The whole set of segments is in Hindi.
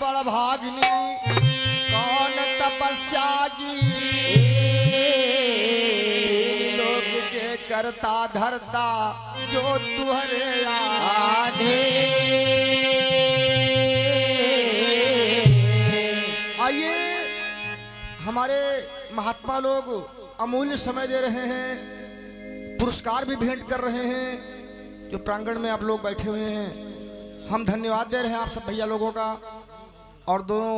बड़ भागनी कौन तपस्या की लोग के करता धरता जो तुहरे आधे। आइए हमारे महात्मा लोग अमूल्य समय दे रहे हैं, पुरस्कार भी भेंट कर रहे हैं। जो प्रांगण में आप लोग बैठे हुए हैं, हम धन्यवाद दे रहे हैं आप सब भैया लोगों का। और दोनों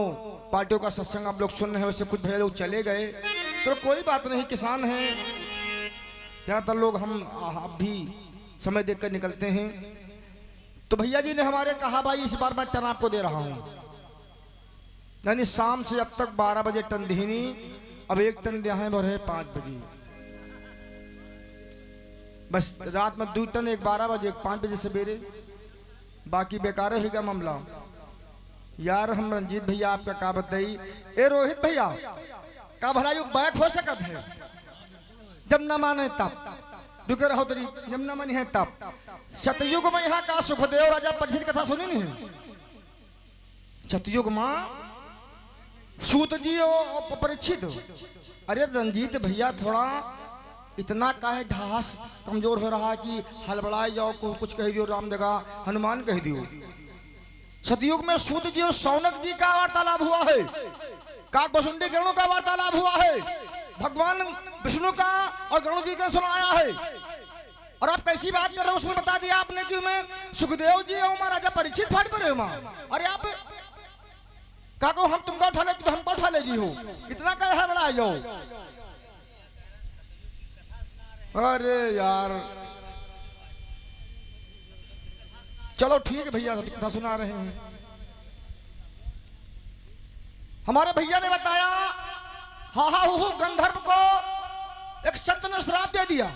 पार्टियों का सत्संग आप लोग सुन रहे हैं, वैसे कुछ भैया लोग चले गए तो कोई बात नहीं, किसान हैं ज़्यादातर लोग, हम अब भी समय देखकर निकलते हैं। तो भैया जी ने हमारे कहा भाई इस बार मैं टन आपको दे रहा हूं, यानी शाम से अब तक 12 बजे टन दीनी, अब 1 टन दिया है वो रहे 5 बजे, बस रात में 2 टन, एक 12 बजे, एक 5 बजे सवेरे, बाकी बेकार ही का मामला। यार हम रंजीत भैया आपका का बताई, ए रोहित भैया का भला यू बैक हो सकत है जब न माने तब, रुके रहो तरी, जब न मानी है तब। सतयुग में यहाँ का सुखदेव राजा परीक्षित कथा सुनी नहीं? सतयुग माँ सूत जी और परीक्षित। अरे रंजीत भैया थोड़ा इतना काहे ढास कमजोर हो रहा है कि हलबड़ाए जाओ, कुछ कह दियो राम जगह हनुमान कह दियो। सतयुग में सूत जी और सौनक जी का वार्तालाप हुआ है, काक बसुंडी गणों का वार्तालाप हुआ है, भगवान विष्णु का और गणों जी का सुनाया है। और आप कैसी बात कर रहे हो, उसमें बता दिया आपने कि मैं सुखदेव जी और महाराजा परीक्षित फाट पर मां। अरे आप काको हम तुमको उठा ले तो हमको उठा ले जी हो, इतना कह है बड़ा जाओ। अरे यार चलो ठीक है भैया, कथा सुना रहे हैं। हमारे भैया ने बताया हा गंधर्व को एक संत ने श्राप दे दिया,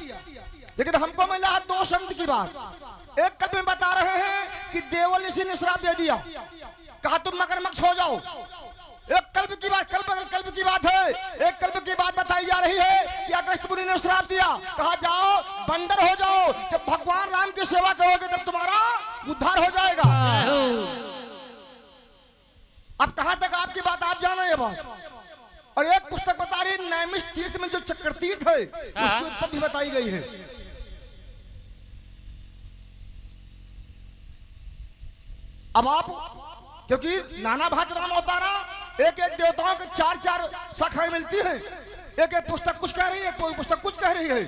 लेकिन हमको मिला है 2 संत की बात। एक कल्प में बता रहे हैं कि देवल ऋषि ने श्राप दे दिया, कहा तुम मगरमच्छ हो जाओ। एक कल्प की बात, कल्प की बात है। एक कल्प की बात बताई जा रही है कि अगस्त्य मुनि ने श्राप दिया, कहा जाओ बंदर हो जाओ, जब भगवान राम की सेवा करोगे तब तुम्हारा उद्धार हो जाएगा। अब कहां तक आपकी बात आप जाना ये बात। और एक पुस्तक बता रही है नैमिष तीर्थ में जो चक्र तीर्थ है उसकी उत्पत्ति बताई गई है। अब आप क्योंकि नाना भांति राम अवतारा, एक एक देवताओं के 4-4 शाखाएं मिलती हैं, एक एक पुस्तक कुछ कह रही है, कोई पुस्तक कुछ कह रही है।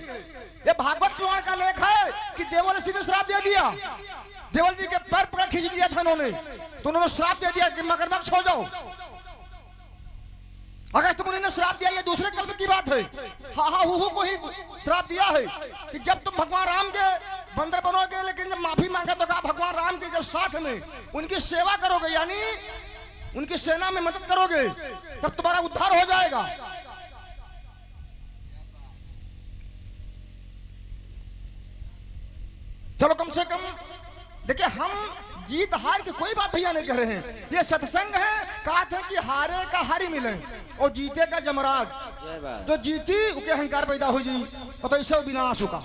ये भागवत पुराण का लेख है कि देवल ऋषि ने श्राप दे दिया, देवल जी के पैर पकड़ खींच लिया था उन्होंने, तो उन्होंने श्राप दे दिया कि मगरमच्छ हो जाओ। अगस्त्य मुनि ने श्राप दिया, ये दूसरे कल्प की बात है। हा को ही श्राप दिया है कि जब तुम भगवान राम के बंदर बनोगे, लेकिन जब माफी मांगा तो कहा भगवान राम के जब साथ में उनकी सेवा करोगे, यानी उनकी सेना में मदद करोगे, तब तुम्हारा उद्धार हो जाएगा। चलो कम से कम देखिए, हम जीत हार की कोई बात भैया नहीं कह रहे हैं, ये सत्संग है। कहा था कि हारे का हारी मिले और जीते का जमराज, तो जीती उके अहंकार पैदा हो जी, और तो इसे विनाश होगा।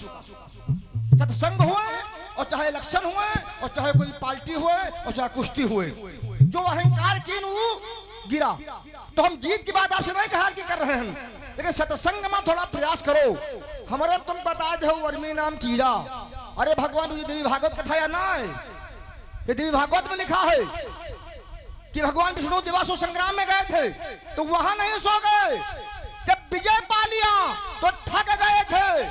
सत्संग हुए और चाहे इलेक्शन हुए और चाहे कोई पार्टी हुए और चाहे कुश्ती हुए, जो अहंकार कीन वो गिरा। तो हम जीत की बात आपसे नहीं कहा कि कर रहे हैं, लेकिन सत्संग में थोड़ा प्रयास करो। हमारे तुम बता दो वर्मी नाम कीड़ा। अरे भगवान देवी भागवत कथा या ना है, ये देवी भागवत में लिखा है कि भगवान विष्णु देवासुर संग्राम में गए थे तो वहां नहीं सो गए, जब विजय पा लिया तो थक गए थे,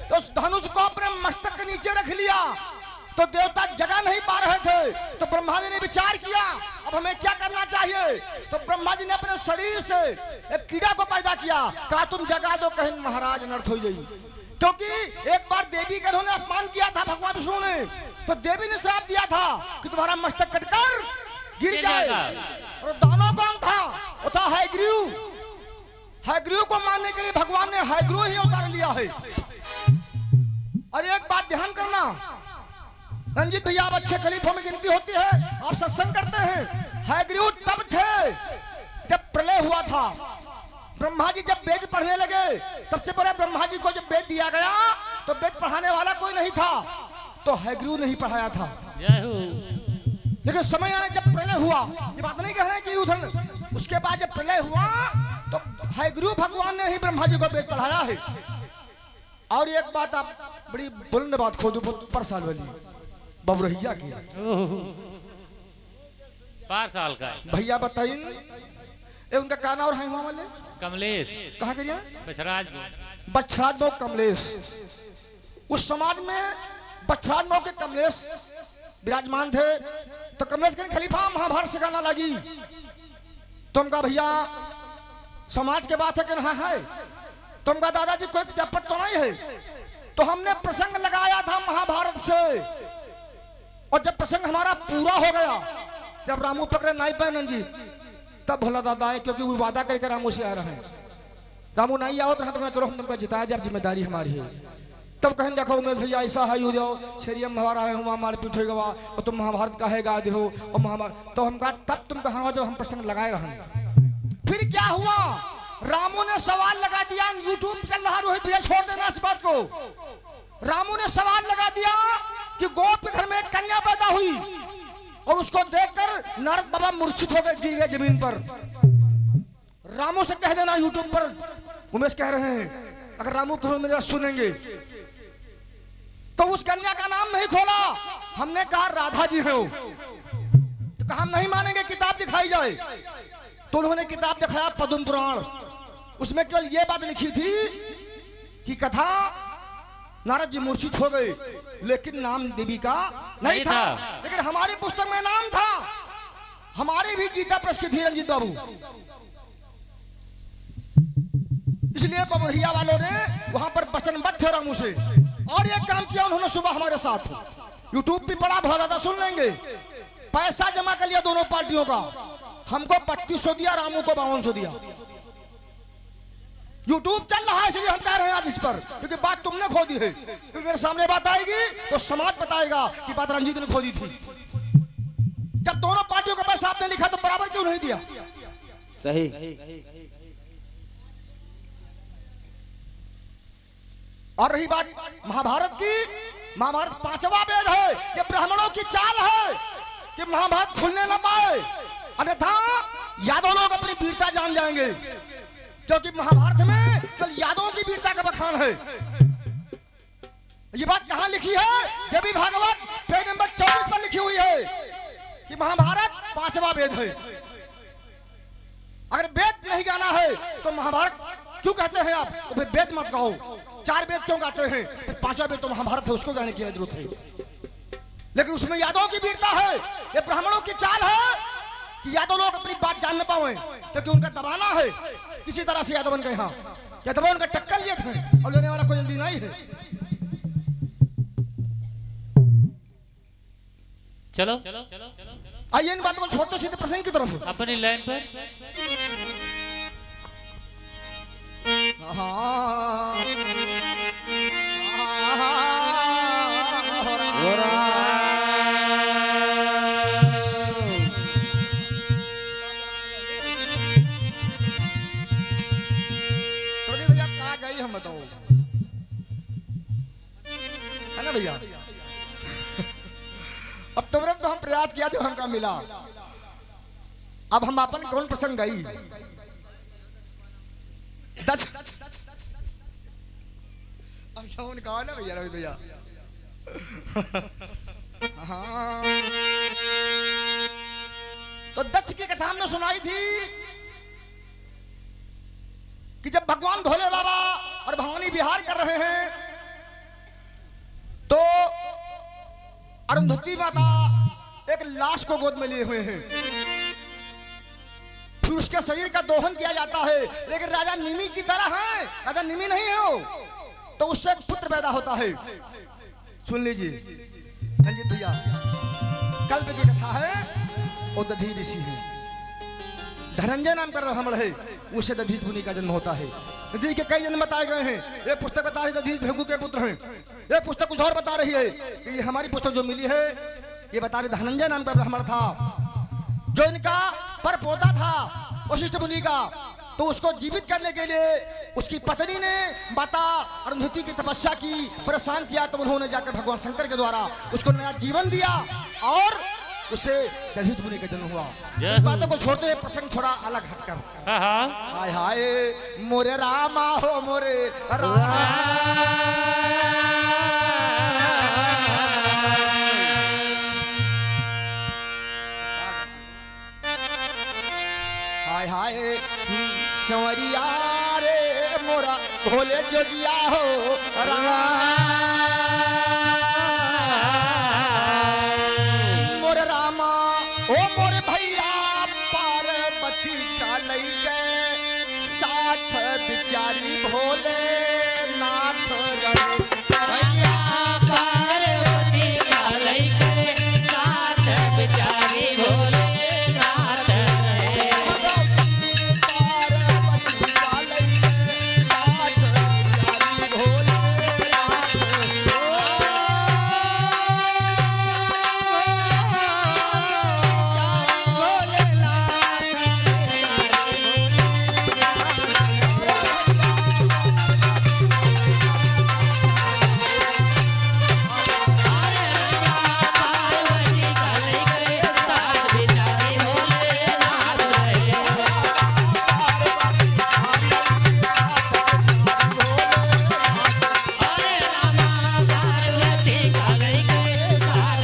तो धनुष को अपने मस्तक के नीचे रख लिया, तो देवता जगह नहीं पा रहे थे। तो ब्रह्मा जी ने विचार किया अब हमें क्या करना चाहिए, तो ब्रह्मा जी ने अपने शरीर से एक कीड़ा को पैदा किया, कहा तुम जगा दो कहीं महाराज अनर्थ हो जाए। क्योंकि एक बार देवी का उन्होंने अपमान किया था भगवान विष्णु ने, तो देवी ने श्राप दिया था कि तुम्हारा मस्तक कटकर गिर जाए। और दानव कौन था? वो था हैग्रीव। हैग्रीव को मारने के लिए भगवान ने हैग्रीव ही अवतार लिया है। और एक बात ध्यान करना रंजीत भैया, आप अच्छे खलीफों में गिनती होती है, आप सत्संग करते हैं। हैग्रीव तब थे जब प्रलय हुआ था। ब्रह्मा जी जब वेद पढ़ने लगे, सबसे पहले ब्रह्मा जी को जब वेद दिया गया तो वेद पढ़ाने वाला कोई नहीं था, तो हैग्रीव नहीं पढ़ाया था। लेकिन समय आने जब प्रलय हुआ, ये बात नहीं कह रहे कि उधर। उसके बाद जब प्रलय हुआ तो हयग्रीव भगवान ने ही ब्रह्मा जी को वेद पढ़ाया है। और एक बात आप बड़ी बुलंद बात खोदो पर साल वाली बबरहिया की पार साल का भैया बताइए उनका क्या नाम और है वहाँ वाले कमलेश कहाँ के बछराज भाव कमलेश। उस समाज में बछराज भाव के कमलेश विराजमान थे। तो कमलेश के खलीफा महाभारत से गाना लगी तो उनका भैया समाज के बात है कि नहीं है। तो उनका दादाजी कोई विद्यापत तो नहीं है। तो हमने प्रसंग लगाया था महाभारत से और जब प्रसंग हमारा पूरा हो गया जब रामू पकड़े नहीं पाए नंजीत तब भोला दादा है क्योंकि वो वादा करके रामू से आ रहे हैं। रामू नहीं आओ तो चलो हम तुमको जिताया जाए जिम्मेदारी हमारी है। तब कहें देखो उमेश भैया ऐसा है हो जाओ शेरियम हमारा है हुआ मारपीट हो गवा और तुम महाभारत का है गा हो और महाभारत। तो हम कहा तब तुम कहा जब हम प्रसंग लगाए रहे। फिर क्या हुआ रामू ने सवाल लगा दिया यूट्यूब चल रहा रोहित भैया छोड़ देना इस बात को। रामू ने सवाल लगा दिया कि गोप के घर में एक कन्या पैदा हुई और उसको देखकर नारद बाबा मूर्छित हो गए गिर गए जमीन पर। रामू से कह देना यूट्यूब पर उमेश कह रहे हैं अगर रामू को मेरा सुनेंगे तो उस कन्या का नाम नहीं खोला। हमने कहा राधा जी है तो कहा हम नहीं मानेंगे किताब दिखाई जाए। तो उन्होंने किताब दिखाया पद्म पुराण। उसमें केवल ये बात लिखी थी कि कथा नारद जी मूर्छित हो गए लेकिन नाम देवी का नहीं था। लेकिन हमारी पुस्तक में नाम था। हमारी भी गीता प्रेस की थी रंजीत बाबू। इसलिए बबरहिया वालों ने वहां पर वचनबद्ध थे रामू से और एक काम किया उन्होंने सुबह हमारे साथ यूट्यूब पे पड़ा बहुत ज्यादा सुन लेंगे पैसा जमा कर लिया दोनों पार्टियों का। हमको 2500 दिया रामू को 5200 दिया। यूट्यूब चल रहा है इसलिए हम कह रहे हैं आज इस पर क्योंकि बात तुमने खो दी है। फिर मेरे सामने बात आएगी तो समाज बताएगा कि बात रंजीत ने खो दी थी। जब दोनों पार्टियों का पैसा आपने लिखा तो बराबर क्यों नहीं दिया? सही। और रही बात महाभारत की, महाभारत 5वां वेद है। ये ब्राह्मणों की चाल है कि महाभारत खुलने न पाए अन्यथा यादव लोग अपनी वीरता जान जाएंगे क्योंकि महाभारत में केवल यादवों की वीरता का बखान है। ये बात कहां लिखी है? देवी भागवत पेज नंबर 24 पर लिखी हुई है कि महाभारत 5वां वेद है। अगर वेद नहीं गाना है तो महाभारत क्यों कहते हैं आप? तो फिर वेद मत गाओ। 4 वेद क्यों गाते हैं? फिर 5वां वेद तो महाभारत है उसको गाने की जरूरत है। लेकिन उसमें यादवों की वीरता है। ये ब्राह्मणों की चाल है कि यादव लोग अपनी बात जान न पाए क्योंकि उनका दबाना है किसी तरह से यादवन के यहाँ। यादवन का टक्कर लिए थे और लेने वाला कोई जल्दी नहीं है। चलो आइए इन बातों को छोड़ते सीधे प्रसंग की तरफ अपनी लाइन पर। भैया कहाँ गई हम बताओ है ना भैया। अब तुमने तो हम प्रयास किया जो हमका मिला। अब हम अपन कौन प्रसंग गई अब साउंड कहा ना भैया रोहित भैया। हाँ तो दक्ष की कथा हमने सुनाई थी कि जब भगवान भोले बाबा और भवानी विहार कर रहे हैं तो अरुंधति माता एक लाश को गोद में लिए हुए हैं। फिर उसके शरीर का दोहन किया जाता है लेकिन राजा निमि की तरह है। राजा निमि नहीं है वो तो उससे एक पुत्र पैदा होता है। सुन लीजिए रंजीत भैया कल्प की कथा है। वो दधी ऋषि है धनंजय नाम का ब्राह्मण है उससे दधीच मुनि का जन्म होता है। दधीच के कई जन्म बताए गए हैं। ये पुस्तक बता रही दधीच भृगु के पुत्र हैं। ये पुस्तक कुछ और बता रही है कि ये हमारी पुस्तक जो मिली है ये बता रही धनंजय नाम का ब्राह्मण था जो इनका परपोता था वशिष्ठ मुनि का। तो उसको जीवित करने के लिए उसकी पत्नी ने माता अरुंधति की तपस्या की, परेशान किया। तो उन्होंने जाकर भगवान शंकर के द्वारा उसको नया जीवन दिया और उससे दधीच मुनि का जन्म हुआ। जय इन बातों को छोड़ते हुए प्रसंग थोड़ा अलग हटकर। हाँ हाँ हाय हाय मोरे रामा हो मोरे रामा, हाय हाय संवरिया रे मोरा भोले जोगिया हो रामा, मोरे रामा ओ मोरे भैया पार्वती का लई गए साथ बिचारी भोले नाथ भैया पार्वती का लइके साथ बिचारी भोले नाथ रहे। पार्वती का लई गए साथ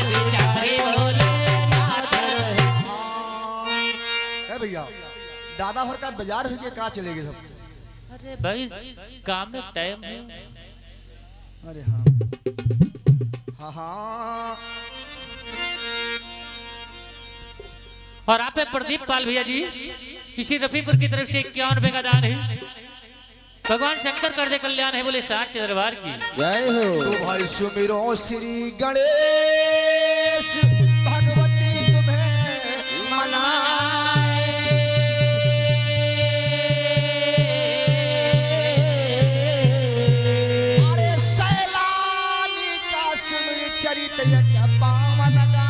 बिचारी भोले नाथ है भैया। दादा भर का बाजार हो के कहाँ चले गए सब? अरे भाई काम में टाइम है। अरे हाँ हाँ हाँ और आप है प्रदीप पाल भैया जी, इसी रफीपुर की तरफ से 51 रुपए का दान है। भगवान शंकर कर दे कल्याण है, बोले साच दरबार की जय हो। तो भाई सुमिरो श्री गणेश भगवती तुम्हें मनाए, अरे सैलानी का सुमिर चरित यज्ञ पावन गा,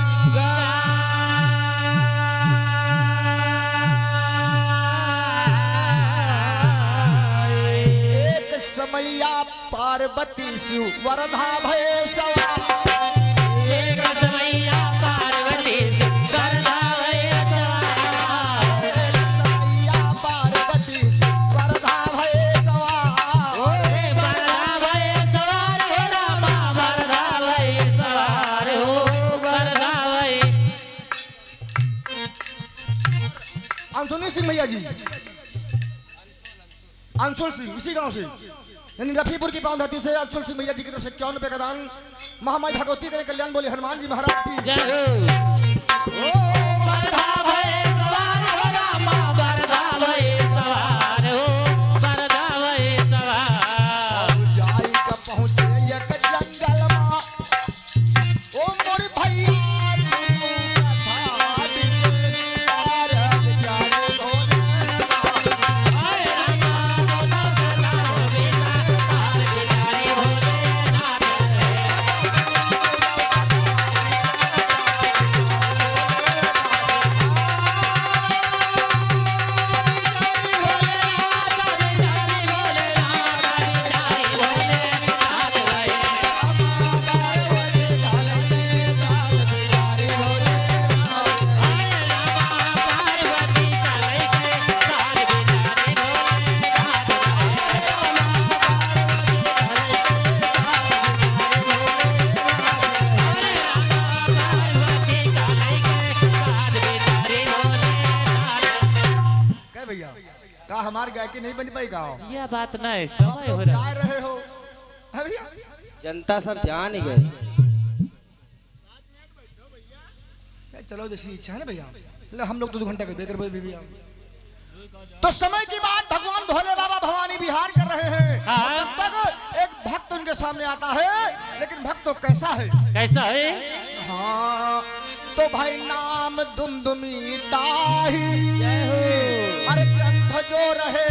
एक समैया पार्वती शिव वरधा भय सवा, एक समैया पार्वती वरधा भय सवार। समैया पार्वती वरधा भय सवा, ओरे वरधा भय सवार हो रामा, वरधा भय सवार हो, वरधा भय। अंशुनी सिंह भैया जी, अंशुल सिंह इसी गांव से, यानी रफीपुर की पावन धरती से अंशुल सिंह भैया जी की तरफ से 51 रुपए का दान। महामाई भगवती करे कल्याण, बोले हनुमान जी महाराज की जय हो। वरधा भय सवार हो रामा, वरधा भय सवार हो, वरदा भय सवार। जाई का पहुंचे एक जंगल मा, ओ मोर भैया भैया का हमार गायकी नहीं बन पाई गाँव, यह बात ना है, समय हो रहा गा है। रहे हो है भैया। जनता सब जान ही गई। चलो जैसी इच्छा है ना भैया, चलो हम लोग तो 2 घंटा के बेकर भैया। तो समय की बात, भगवान भोले बाबा भवानी विहार कर रहे हैं। हाँ। तब तक एक भक्त उनके सामने आता है, लेकिन भक्त तो कैसा है? कैसा है? हाँ तो भाई नाम दुमदुमी ताही, अरे ग्रंथ जो रहे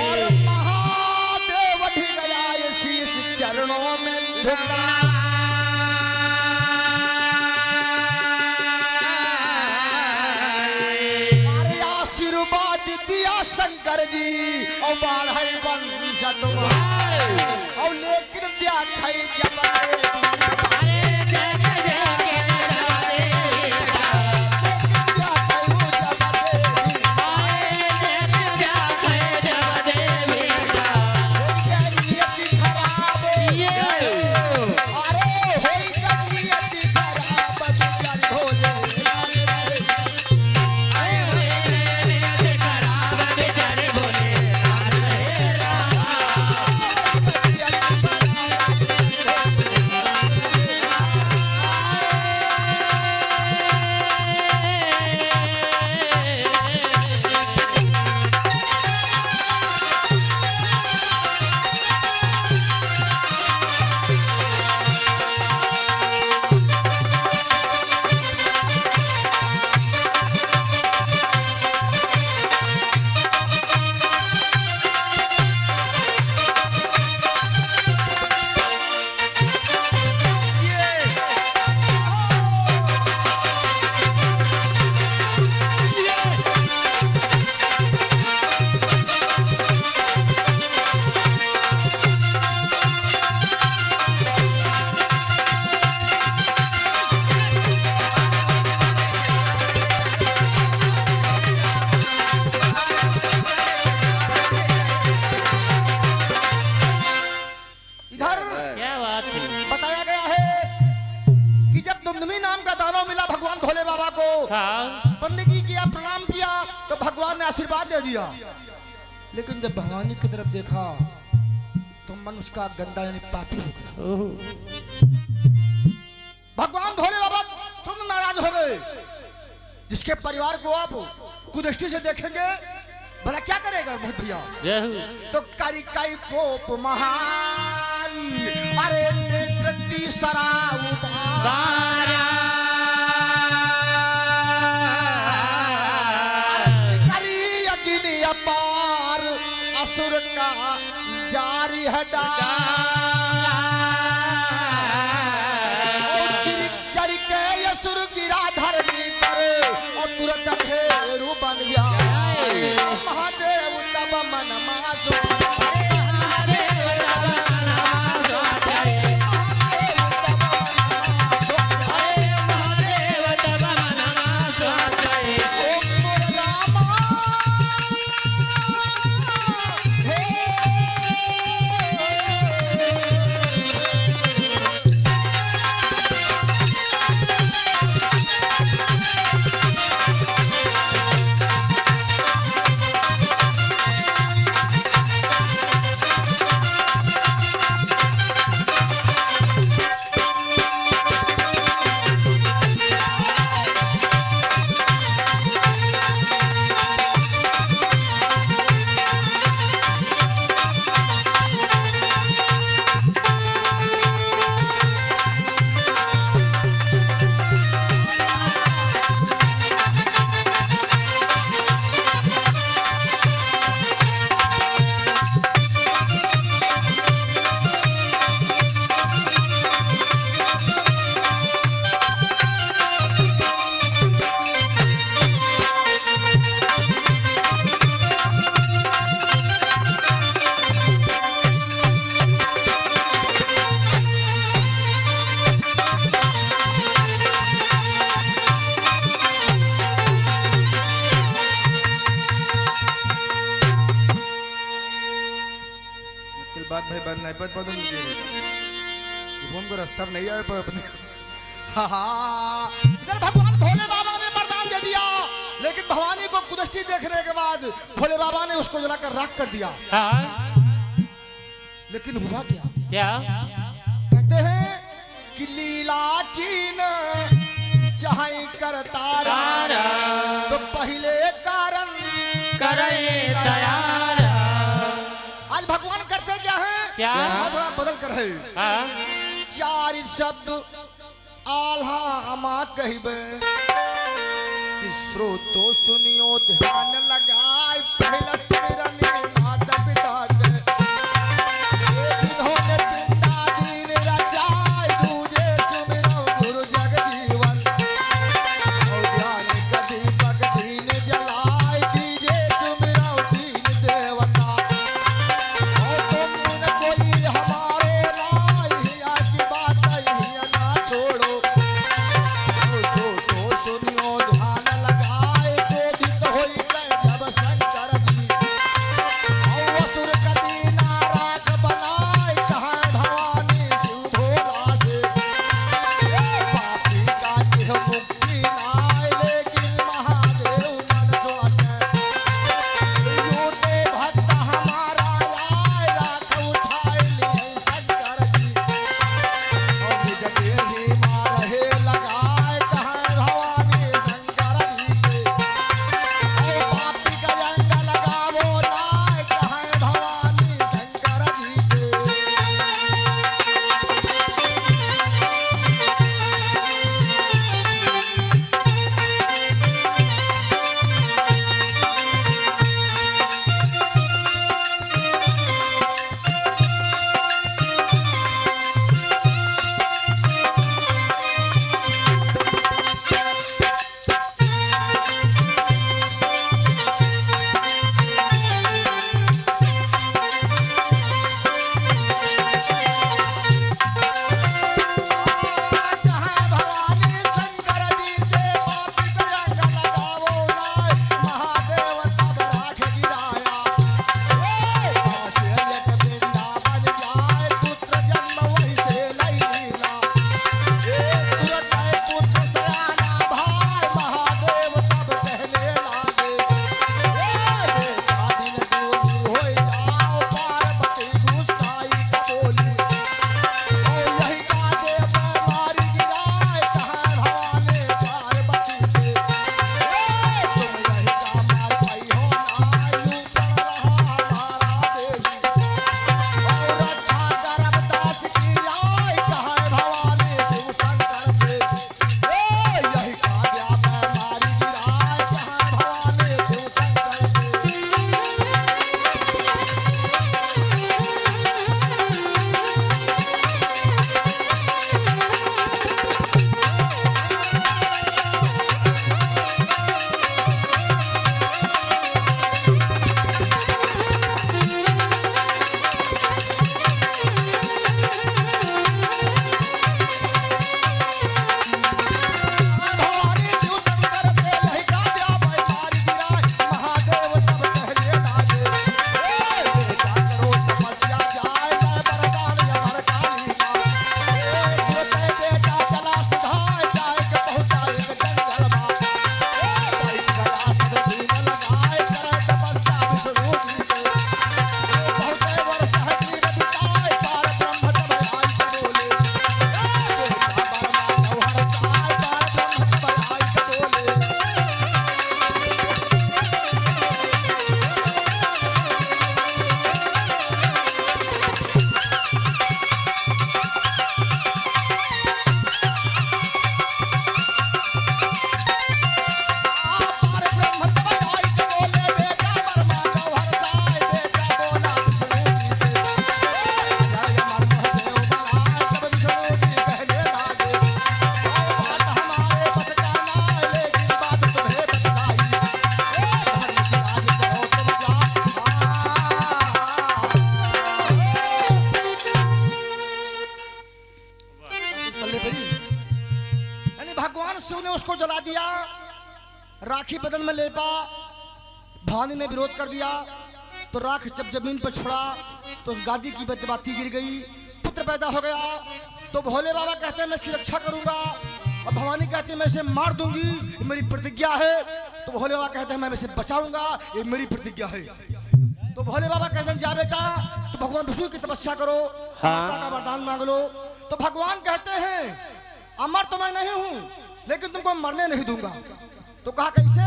और महादेव ढिग गया शीश चरणों में झुका। आशीर्वाद दिया शंकर जी और बाढ़ वंश तुम्हारे। और लेकिन व्याख्या जब अरे जग जग देवी का क्या बात है। बताया गया है कि जब दुमदुमी नाम का दानव मिला भगवान भोले बाबा को, हाँ बंदगी किया, प्रणाम किया, तो भगवान ने आशीर्वाद दे दिया। लेकिन जब भवानी की तरफ देखा तो मन उसका गंदा यानी पापी हो गया। ओह, भगवान भोले बाबा तुरंत नाराज हो गए। जिसके परिवार को आप कुदृष्टि से देखेंगे भला क्या करेगा बहुत भैया। जय हो। तो कारिकाई कोप महान अरे नेत्रती सराउ बारा करी अग्नि अपार असुर का जारी है चर के असुर गिरा धरती पर और तुरंत फेरू बन गया। महादेव तब मन मासो बात भाई बन नहीं पत पता मुझे घूम को रास्ता नहीं आए पर अपने इधर भगवान भोले बाबा ने वरदान दे दिया। लेकिन भवानी को कुदृष्टि देखने के बाद भोले बाबा ने उसको जलाकर राख कर दिया। हाँ लेकिन हुआ क्या? क्या कहते हैं कि लीला की न चाहे करतारा तो पहले कारण करे तैयार आज भगवान करते क्या है? क्या? थोड़ा बदल कर है। हाँ चार शब्द आल्हा अमा कहबे श्रोतो सुनियो ध्यान लगाए पहला सिमरन माता पिता के इन्होंने पिता दीन रचाए दूजे सुमिरो गुरु जग जीवन और ध्यान कभी पग दीन जलाए दीजे सुमिरो दीन देवता और तुम न कोई हमारा भगवान शिव ने उसको जला दिया, राखी बदन में लेपा, भवानी ने विरोध कर दिया, तो राख जब जमीन पर छोड़ा तो उस गादी की बाती गिर गई, पुत्र पैदा हो गया। तो भोले बाबा कहते हैं मैं इसकी रक्षा करूंगा, और भवानी कहती है मैं इसे मार दूंगी, ये मेरी प्रतिज्ञा है। तो भोले बाबा कहते हैं मैं इसे बचाऊंगा, ये मेरी प्रतिज्ञा है। तो भोले बाबा कहते हैं जा बेटा तो भगवान विष्णु की तपस्या करो, माता का वरदान मांग लो। तो भगवान कहते हैं अमर तो मैं नहीं हूं, लेकिन तुमको मरने नहीं दूंगा। तो कहा कैसे?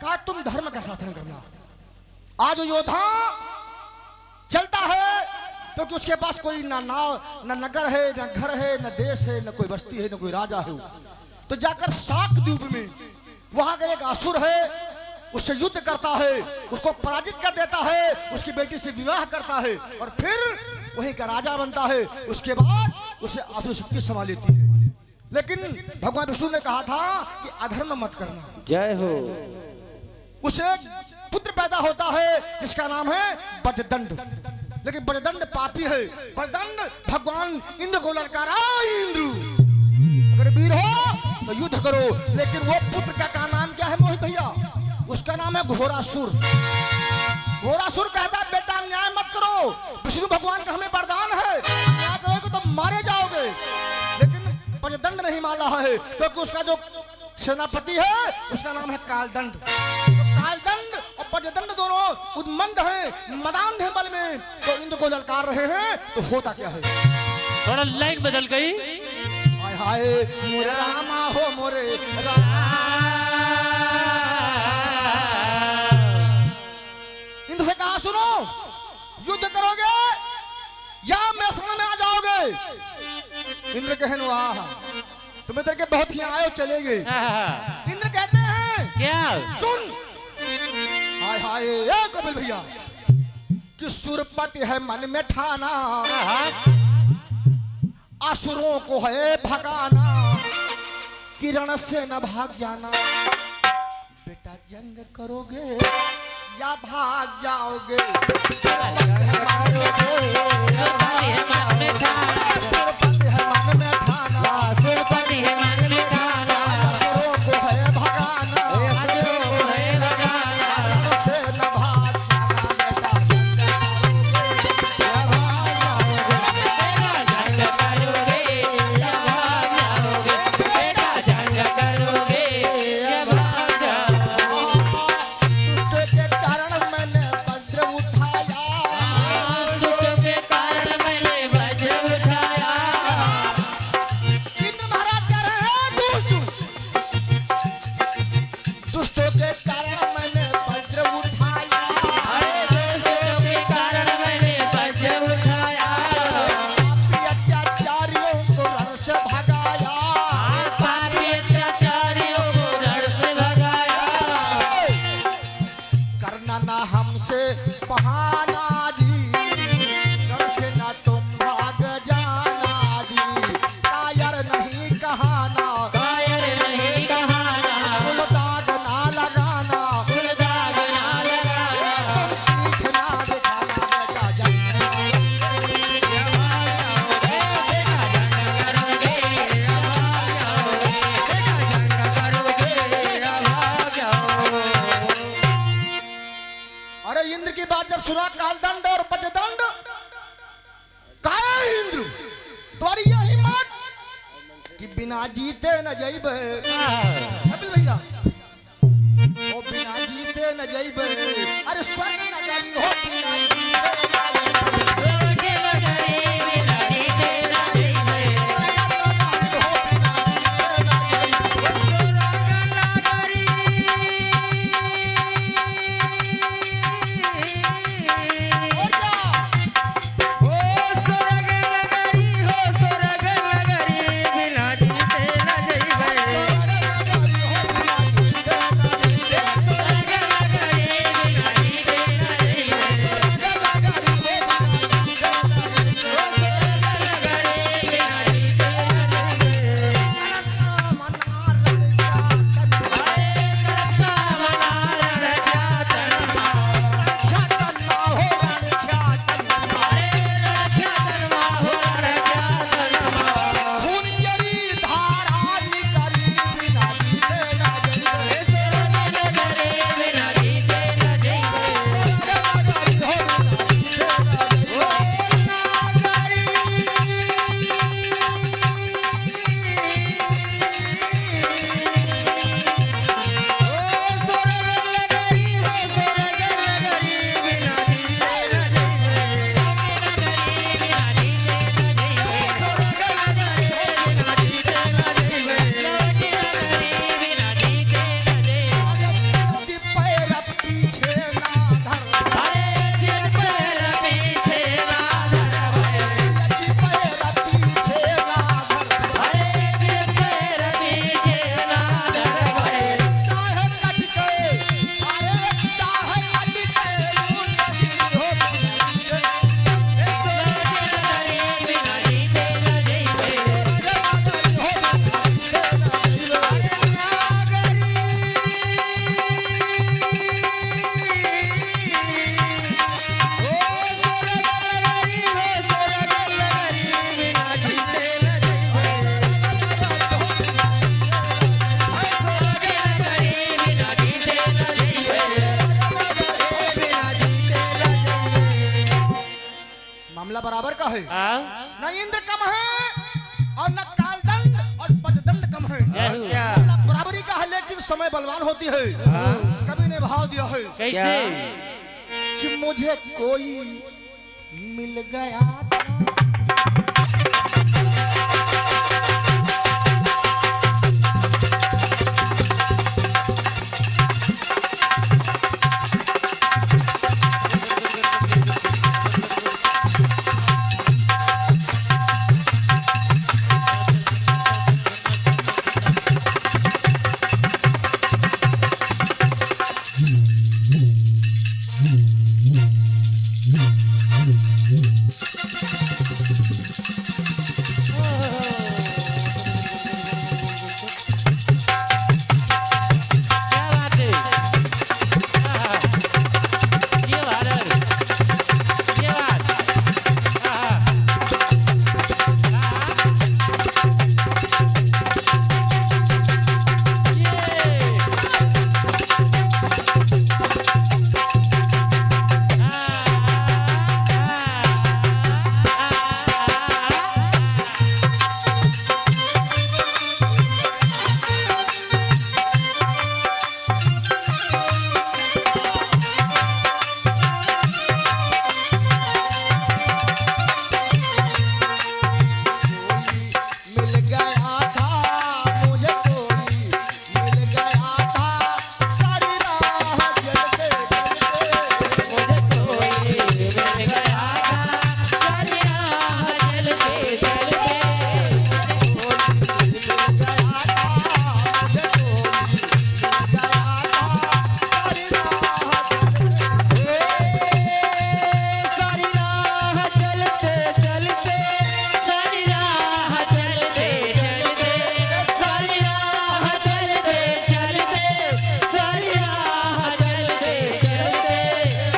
कहा तुम धर्म का शासन करना। आज योद्धा चलता है क्योंकि उसके पास कोई ना नाव, ना नगर है, ना घर है, ना देश है, ना कोई बस्ती है, ना कोई राजा है। तो जाकर शाक द्वीप में वहां का एक असुर है, उससे युद्ध करता है, उसको पराजित कर देता है, उसकी बेटी से विवाह करता है और फिर वहीं का राजा बनता है। उसके बाद उसे असुर शक्ति संभाल लेती है। लेकिन भगवान विष्णु ने कहा था कि अधर्म मत करना। जय हो। उसे एक पुत्र पैदा होता है जिसका नाम है बजदंड, लेकिन बजदंड पापी है। बजदंड भगवान इंद्र को ललकारा, इंद्र अगर वीर हो तो युद्ध करो। लेकिन वो पुत्र का नाम क्या है मोहित भैया? उसका नाम है घोरासुर। घोरासुर कहता है बेटा अन्याय मत करो, विष्णु भगवान का हमें वरदान है, अन्याय करोगे तो मारे जाओगे। लेकिन बजदंड नहीं मान रहा है क्योंकि उसका जो सेनापति है उसका नाम है कालदंड। तो कालदंड और बजदंड दोनों उन्मंद हैं, मदान हैं बल में, तो इंद्र को ललकार रहे हैं। तो होता क्या है? थोड़ा लाइन बदल गई। हाय हाय मोरे रामा हो मोरे रामा। इंद्र से कहा सुनो, युद्ध करोगे या मैं शरण में आ जाओगे? इंद्र कहने वाह तुम्हें तेरे के बहुत ही आए चले गए। इंद्र कहते हैं क्या? सुन हाय हाय ए कपिल भैया कि सुरपति है मन में ठाना, असुरों को है भगाना, किरण से न भाग जाना। बेटा जंग करोगे या भाग जाओगे? सुरपति है मन में ठाना, सुरपति है मन में ठाना, असुरों को है भगाना, असुरों को है भगाना, किरण से न भाग जाना। बेटा जंग करोगे या भाग जाओगे? तुझके कारण मैंने वज्र उठाया, तुझके कारण मैंने वज्र उठाया। इंद्र महाराज कह रहे हैं दुष्टों के कारण मैंने वज्र उठाया, दुष्टों के कारण मैंने वज्र उठाया। पापी अत्याचारियों को रण से भगाया। पापी अत्याचारियों को रण से भगाया। करना ना हमसे बहाना जी, रण से ना तुम भाग जाना जी। कायर नहीं कहाना, कायर नहीं कहाना, कुल दाग ना लगाना, कुल दाग ना लगाना। पीठ ना दिखाना। बेटा जंग अरे इंद्र की बात जब सुना कालदंड और बजदंड, काहे इंद्र तुम्हारी यही मत कि बिना जीते न जइबे। कपिल भैया ओ बिना जीते न जइबे, अरे स्वर्ग नगरी हो बिना जीते न और क्या? स्वर्ग नगरी हो, स्वर्ग नगरी बिना जीते न जइबे। है। आओ न इंद्र कम है और न कालदंड और बजदंड कम है। जय क्या मतलब बराबरी का है, लेकिन समय बलवान होती है। कवि ने भाव दिया है कैसे कि मुझे कोई मिल गया था। क्या बात है आहा, ये भारत ये बात आहा, मिल गया था, मुझे कोई मिल गया था। सारी राह जलते जलते मुझे कोई मिल गया था, सारी राह जलते जलते। मिल गया था, मुझे कोई मिल गया था। सारी राह जलते सारी राह जलते जलते, सारी राह जलते जलते, सारी राह जलते जलते, सारी राह जलते जलते।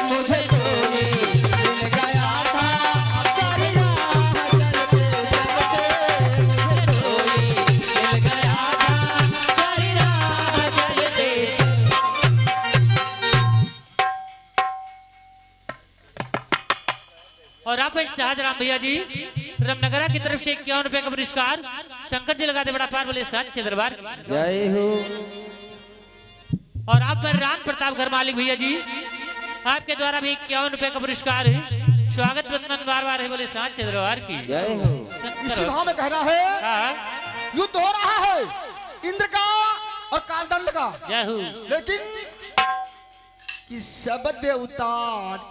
मुझे कोई मिल गया था, सारी राह जलते जलते। मुझे कोई मिल गया था, सारी राह जलते और आप हैं शाहजराम भैया जी रामनगरा की तरफ से 51 रुपए का पुरस्कार। शंकर जी लगा दे बड़ा पार बोले साच्चे दरबार। जय हो। और आप पर राम प्रताप घर मालिक भैया जी आपके द्वारा भी 51 रुपए का पुरस्कार है। स्वागत वंदन बार बार है बोले साच्चे दरबार की। जय हो। इसी भाव में कहना है, हाँ, युद्ध हो रहा है इंद्र का और कालदंड का, जय हो लेकिन कि सब देवता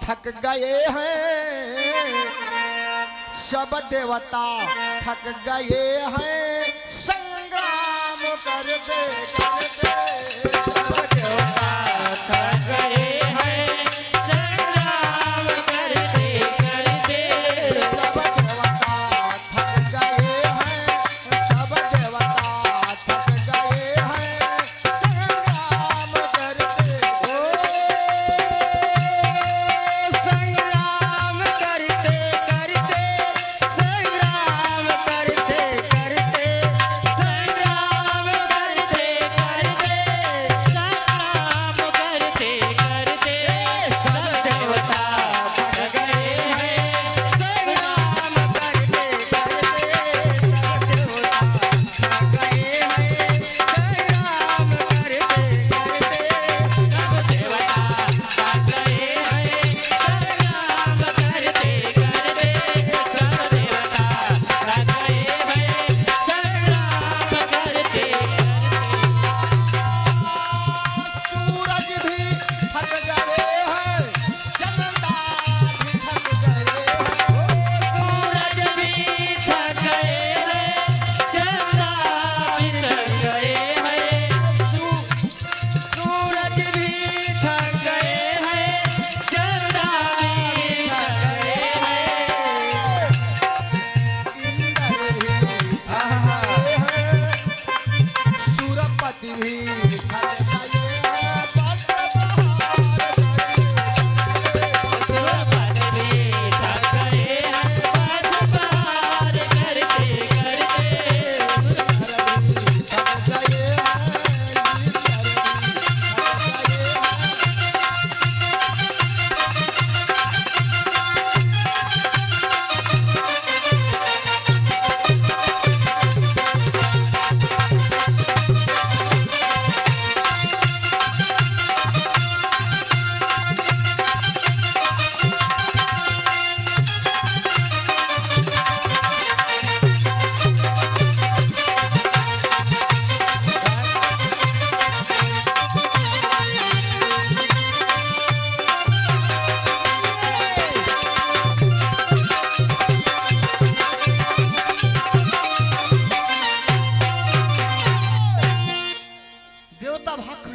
थक गए हैं, सब देवता थक गए हैं, संग्राम करते करते। सब देवता थक गए हैं, संग्राम करते करते। सब देवता थक गए हैं, सब देवता थक गए हैं, संग्राम करते। संग्राम करते करते, संग्राम करते करते,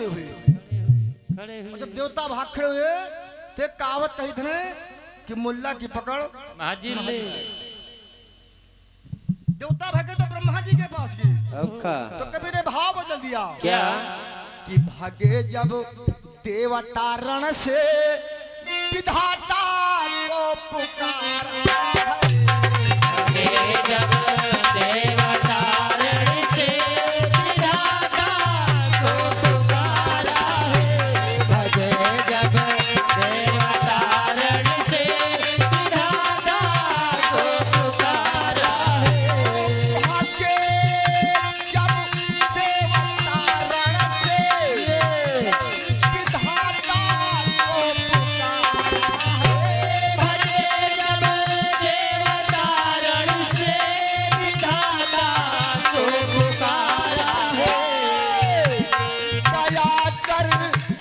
खड़े हुए। खड़े और हुए जब देवता भाग खड़े हुए तो एक कहावत कही थे कि मुल्ला की पकड़। महाजी ले देवता भागे तो ब्रह्मा जी के पास गए औखा तो कबीर ने भाव बदल दिया क्या कि भागे जब देवता रण से विधाता को पुकारा है। जब देवता रण से विधाता को पुकारा है भजे जब देवता रण से विधाता को पुकारा है भागे जब देवता रण से विधाता को पुकारा है। भजे जब देवता रण से विधाता को पुकारा है दया कर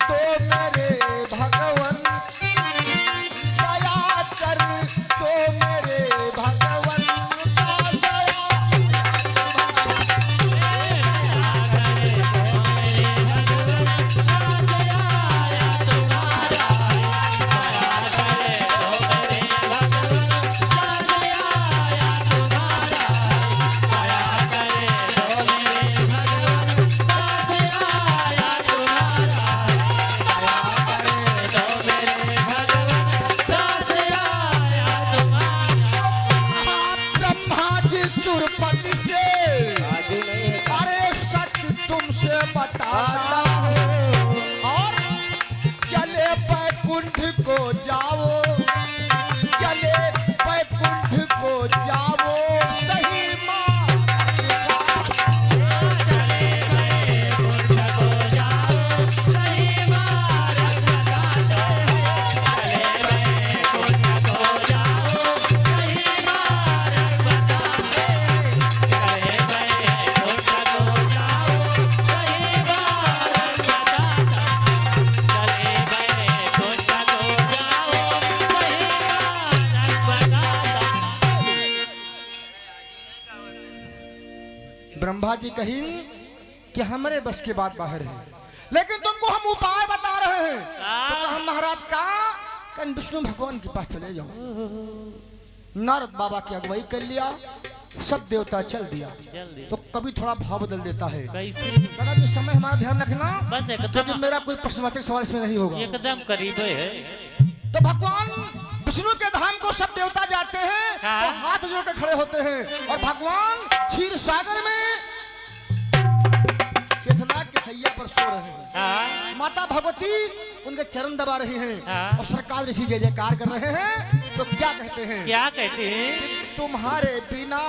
तो मेरे भगवन, दया कर तो मेरे भगवन का दया। ब्रह्मा जी सुरपति से अरे सच तुमसे बताता हूँ और चले बैकुंठ को जाओ, चले बैकुंठ को जाओ सही माँ। ब्रह्मा जी कहीं कि हमारे बस की बात बाहर है, लेकिन तुमको हम उपाय बता रहे हैं। तो कहा महाराज का कन विष्णु भगवान के पास चले जाओ। नारद बाबा की अगुवाई कर लिया, सब देवता चल दिया। जल्दी तो कभी थोड़ा भाव बदल देता है। कैसे दादा जी समय हमारा ध्यान रखना, बस क्योंकि एकदम मेरा कोई प्रश्नवाचक सवाल इसमें नहीं होगा। एकदम करीब है। तो भगवान विष्णु के धाम को सब देवता जाते हैं हाँ। तो हाथ जोड़ के खड़े होते हैं और भगवान क्षीर सागर में शेषनाग के सैया पर सो रहे हैं। हाँ माता भगवती उनके चरण दबा रही हैं हाँ। और सरकार ऋषि जय जयकार कर रहे हैं। तो क्या कहते हैं? क्या कहते हैं? तुम्हारे बिना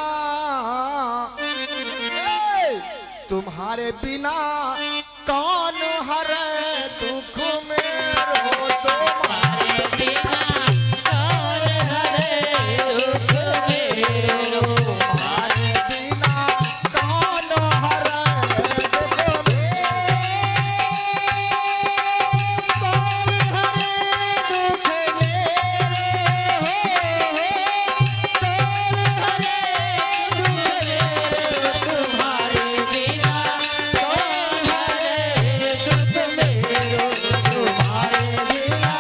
तुम्हारे बिना कौन हरे दुख मेरो तुम्हारे बिना कौन हरे दुख मेरो तुम्हारे बिना कौन हरे दुख मेरो कौन हरे दुख मेरो कौन हरे दुख मेरो तुम्हारे बिना कौन हरे दुख मेरो तुम्हारे बिना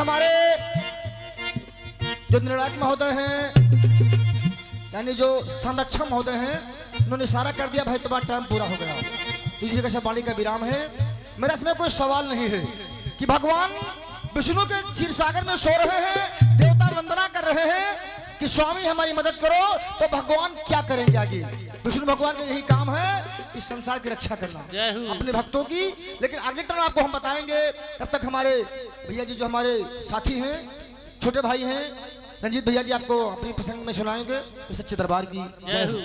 हमारे जो निर्णायक महोदय हैं, यानी जो संरक्षक महोदय हैं, उन्होंने इशारा कर दिया भाई तुम्हारा टाइम पूरा हो गया, इसी जगह से वाणी का विराम है। मेरा इसमें कोई सवाल नहीं है कि भगवान विष्णु के क्षीर सागर में सो रहे हैं, देवता वंदना कर रहे हैं कि स्वामी हमारी मदद करो, तो भगवान क्या करेंगे आगे? विष्णु भगवान का यही काम है कि संसार की रक्षा करना अपने भक्तों की। लेकिन आगे टर्म आपको हम बताएंगे, तब तक हमारे भैया जी जो हमारे साथी हैं, छोटे भाई हैं, रंजीत भैया जी आपको अपनी प्रसंग में सुनाएंगे। सच्चे दरबार की जय हो।